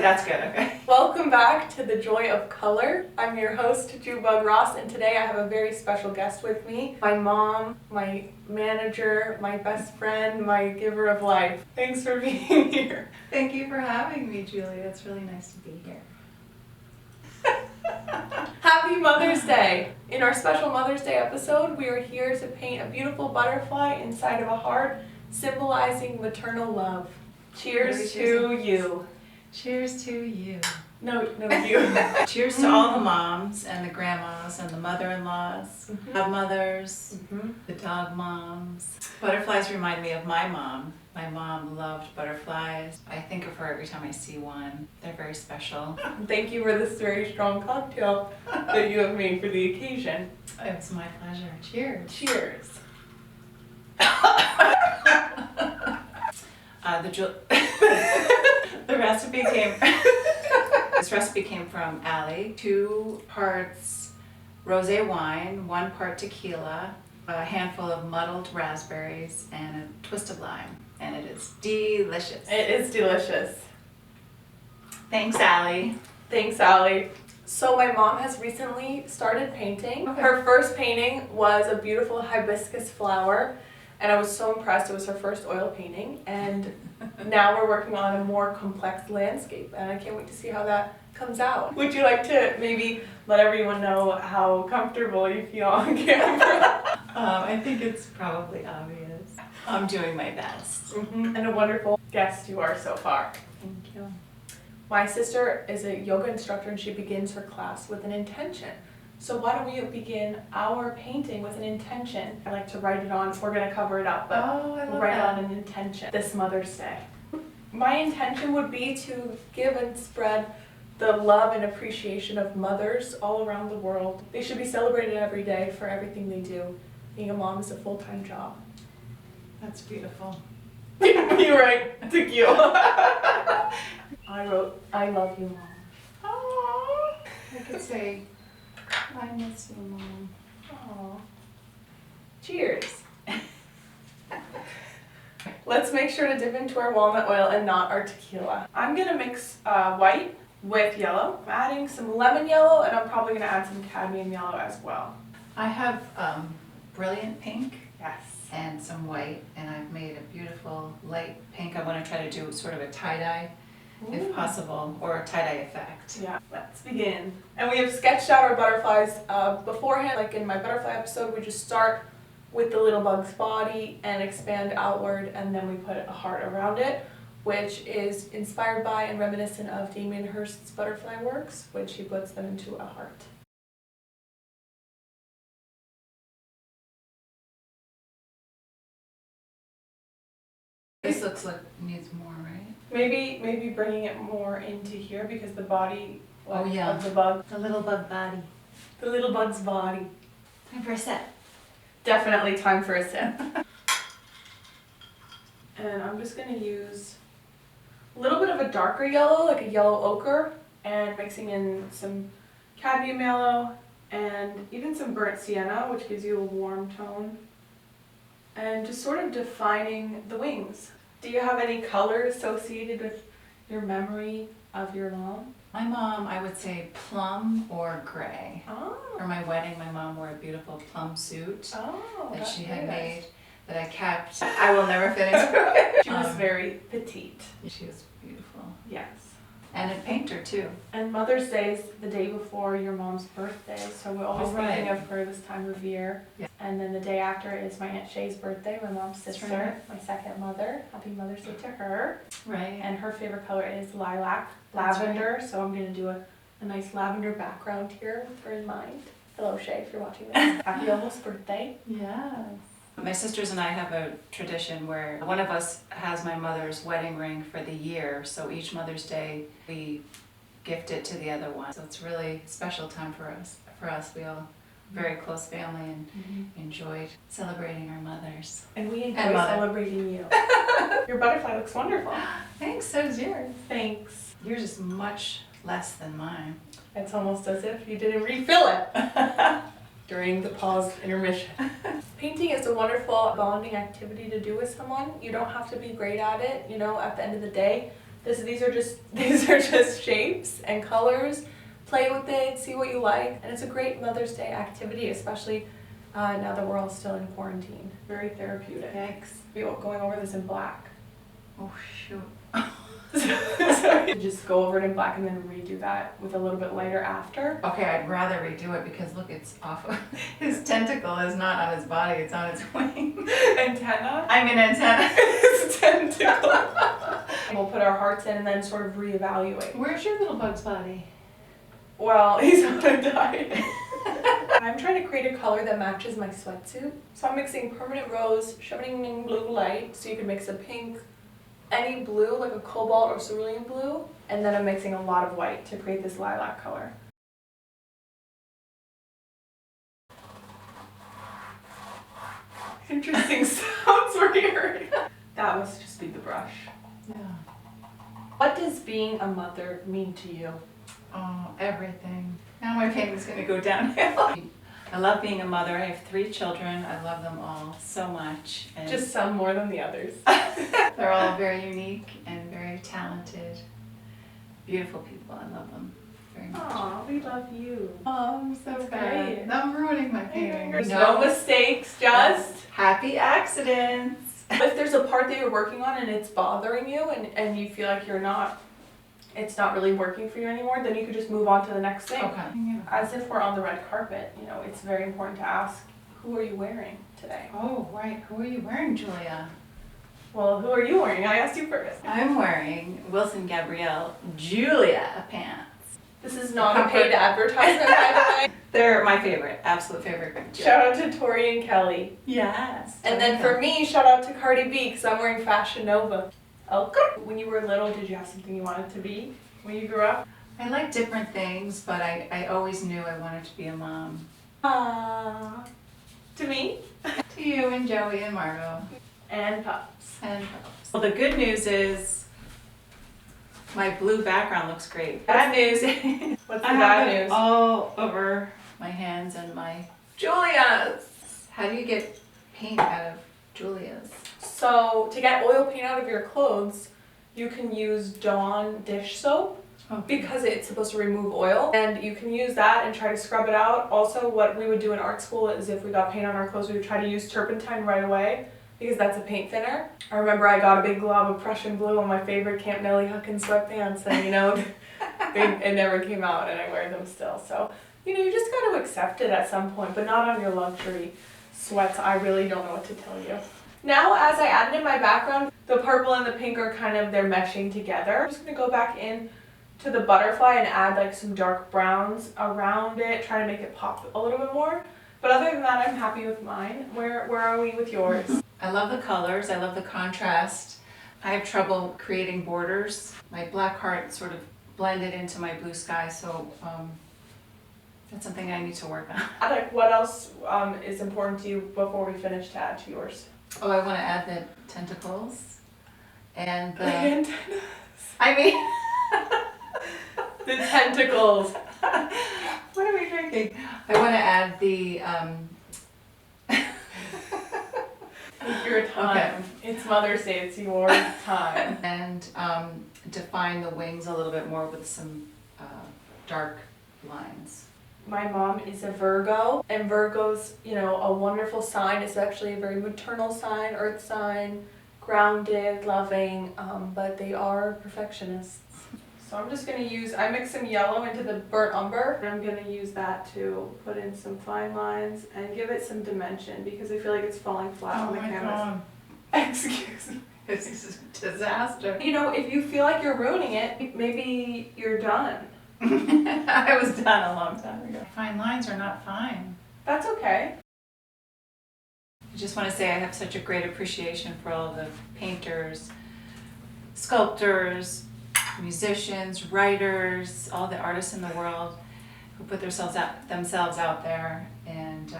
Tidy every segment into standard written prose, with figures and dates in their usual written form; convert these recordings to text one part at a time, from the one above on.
That's good, okay. Welcome back to The Joy of Color. I'm your host, Jubug Ross, and today I have a very special guest with me. My mom, my manager, my best friend, my giver of life. Thanks for being here. Thank you for having me, Julia. It's really nice to be here. Happy Mother's Day! In our special Mother's Day episode, we are here to paint a beautiful butterfly inside of a heart, symbolizing maternal love. Cheers to you. Cheers to you. No, you. Cheers to all the moms and the grandmas and the mother-in-laws, godmothers, the dog moms. Butterflies remind me of my mom. My mom loved butterflies. I think of her every time I see one. They're very special. Thank you for this very strong cocktail that you have made for the occasion. It's my pleasure. Cheers. Cheers. The recipe came. This recipe came from Allie. 2 parts rosé wine, 1 part tequila, a handful of muddled raspberries, and a twist of lime. And it is delicious. It is delicious. Thanks, Allie. Thanks, Allie. So my mom has recently started painting. Her first painting was a beautiful hibiscus flower, and I was so impressed. It was her first oil painting, and now we're working on a more complex landscape, and I can't wait to see how that comes out. Would you like to maybe let everyone know how comfortable you feel on camera? I think it's probably obvious. I'm doing my best. And a wonderful guest you are so far. Thank you. My sister is a yoga instructor, and she begins her class with an intention. So why don't we begin our painting with an intention? I like to write it on. We're going to cover it up, but we'll write on an intention this Mother's Day. My intention would be to give and spread the love and appreciation of mothers all around the world. They should be celebrated every day for everything they do. Being a mom is a full-time job. That's beautiful. You're right. Thank you. I wrote, I love you, Mom. Aww. I could say, I miss you, Mom. Aww. Cheers. Let's make sure to dip into our walnut oil and not our tequila. I'm gonna mix white with yellow. I'm adding some lemon yellow, and I'm probably gonna add some cadmium yellow as well. I have brilliant pink. Yes. And some white, and I've made a beautiful light pink. I want to try to do sort of a tie-dye, if possible, or a tie-dye effect. Yeah, let's begin. And we have sketched out our butterflies beforehand. Like in my butterfly episode, we just start with the little bug's body and expand outward, and then we put a heart around it, which is inspired by and reminiscent of Damien Hirst's butterfly works, which he puts them into a heart. This looks like it needs more, right? Maybe bringing it more into here, because the body of the bug. The little bug body. The little bug's body. Time for a sip. Definitely time for a sip. And I'm just going to use a little bit of a darker yellow, like a yellow ochre, and mixing in some cadmium yellow and even some burnt sienna, which gives you a warm tone. And just sort of defining the wings. Do you have any color associated with your memory of your mom? My mom, I would say plum or gray. Oh. For my wedding, my mom wore a beautiful plum suit that she had made that I kept. I will never fit into. She was very petite. She was beautiful. Yes. And a painter too. And Mother's Day is the day before your mom's birthday, so we're always thinking of her this time of year. Yeah. And then the day after is my Aunt Shay's birthday, my mom's sister, my second mother. Happy Mother's Day to her. Right. And her favorite color is lilac, lavender, so I'm going to do a nice lavender background here with her in mind. Hello Shay, if you're watching this. Happy almost birthday. Yes. My sisters and I have a tradition where one of us has my mother's wedding ring for the year, so each Mother's Day we gift it to the other one. So it's really a special time for us. We all very close family and enjoyed celebrating our mothers. And we enjoy celebrating you. Your butterfly looks wonderful. Thanks, so does yours. Thanks. Yours is much less than mine. It's almost as if you didn't refill it during the pause intermission. Painting is a wonderful bonding activity to do with someone. You don't have to be great at it. You know, at the end of the day, These are just shapes and colors. Play with it, see what you like, and it's a great Mother's Day activity, especially now that we're all still in quarantine. Very therapeutic. Thanks. We're going over this in black. Oh shoot. So you just go over it in black and then redo that with a little bit lighter after. Okay, I'd rather redo it because look, it's off of his tentacle is not on his body, it's on his wing. Antenna? I'm an antenna. His tentacle. We'll put our hearts in and then sort of reevaluate. Where's your little bug's body? Well, he's on a diet. I'm trying to create a color that matches my sweatsuit. So I'm mixing permanent rose, shimmering blue light, so you can mix a pink, any blue, like a cobalt or cerulean blue, and then I'm mixing a lot of white to create this lilac color. Interesting sounds we're hearing. That must just be the brush. Yeah. What does being a mother mean to you? Oh, everything. Now my painting's gonna go downhill. I love being a mother. I have 3 children. I love them all so much. And Just some more than the others. they're all very unique and very talented, beautiful people. I love them very much. Aw, we love you. Oh, I'm so That's bad. great. Now I'm ruining my painting. No mistakes, just happy accidents. if there's a part that you're working on and it's bothering you and you feel like it's not really working for you anymore, then you could just move on to the next thing. Okay. As if we're on the red carpet, it's very important to ask, who are you wearing today? Oh, right. Who are you wearing, Julia? Well, who are you wearing? I asked you first. I'm wearing Wilson Gabrielle Julia pants. This is not a paid advertisement, by the way. They're my favorite, absolute favorite. Shout out to Tori and Kelly. Yes. And then for me, shout out to Cardi B, because I'm wearing Fashion Nova. Okay. When you were little, did you have something you wanted to be when you grew up? I like different things, but I always knew I wanted to be a mom. To me? To you and Joey and Margot. And Pups. And Pups. Well, the good news is my blue background looks great. Bad news. What's the bad news? All over my hands and my Julia's. How do you get paint out of Julia's? So to get oil paint out of your clothes, you can use Dawn dish soap because it's supposed to remove oil, and you can use that and try to scrub it out. Also, what we would do in art school is if we got paint on our clothes, we would try to use turpentine right away because that's a paint thinner. I remember I got a big glob of Prussian blue on my favorite Camp Nelly Huckins sweatpants, and it never came out, and I wear them still. So you just got to accept it at some point, but not on your luxury sweats. I really don't know what to tell you. Now, as I added in my background, the purple and the pink are they're meshing together. I'm just gonna go back in to the butterfly and add like some dark browns around it, trying to make it pop a little bit more. But other than that, I'm happy with mine. Where are we with yours? I love the colors, I love the contrast. I have trouble creating borders. My black heart sort of blended into my blue sky, so that's something I need to work on. What else is important to you before we finish to add to yours? Oh, I want to add the tentacles and the antennas. I mean the tentacles. What are we drinking? I want to add the Take your time. Okay. It's Mother's Day, it's your time. And define the wings a little bit more with some dark lines. My mom is a Virgo, and Virgo's, a wonderful sign. It's actually a very maternal sign, earth sign, grounded, loving, but they are perfectionists. So I'm just going to I mixed some yellow into the burnt umber, and I'm going to use that to put in some fine lines and give it some dimension because I feel like it's falling flat on the canvas. God. Excuse me. This is a disaster. If you feel like you're ruining it, maybe you're done. I was done a long time ago. Fine lines are not fine. That's okay. I just want to say I have such a great appreciation for all the painters, sculptors, musicians, writers, all the artists in the world who put themselves out there and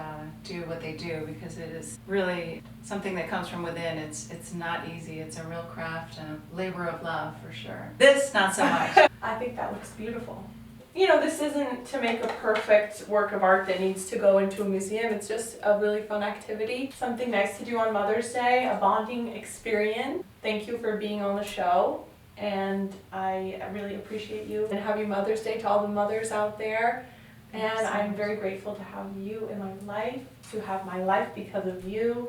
do what they do, because it is really something that comes from within. It's not easy. It's a real craft and a labor of love for sure. This, not so much. I think that looks beautiful. This isn't to make a perfect work of art that needs to go into a museum. It's just a really fun activity. Something nice to do on Mother's Day, a bonding experience. Thank you for being on the show. and I really appreciate you. And happy Mother's Day to all the mothers out there. And I'm very grateful to have you in my life, to have my life because of you,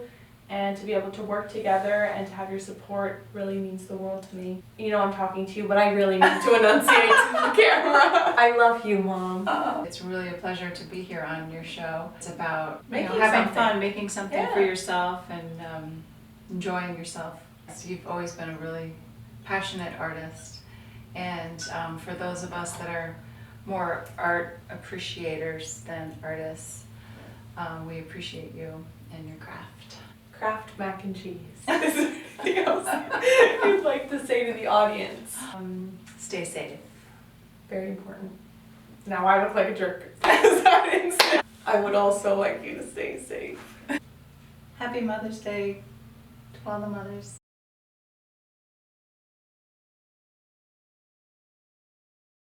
and to be able to work together and to have your support really means the world to me. You know I'm talking to you, but I really need to enunciate to the camera. I love you, Mom. It's really a pleasure to be here on your show. It's about Making having something. fun, making something for Yeah. yourself and enjoying yourself. So you've always been a really passionate artist. And for those of us that are more art appreciators than artists, we appreciate you and your craft. Kraft mac and cheese. Is there anything else you'd like to say to the audience? Stay safe. Very important. Now I look like a jerk. I would also like you to stay safe. Happy Mother's Day to all the mothers.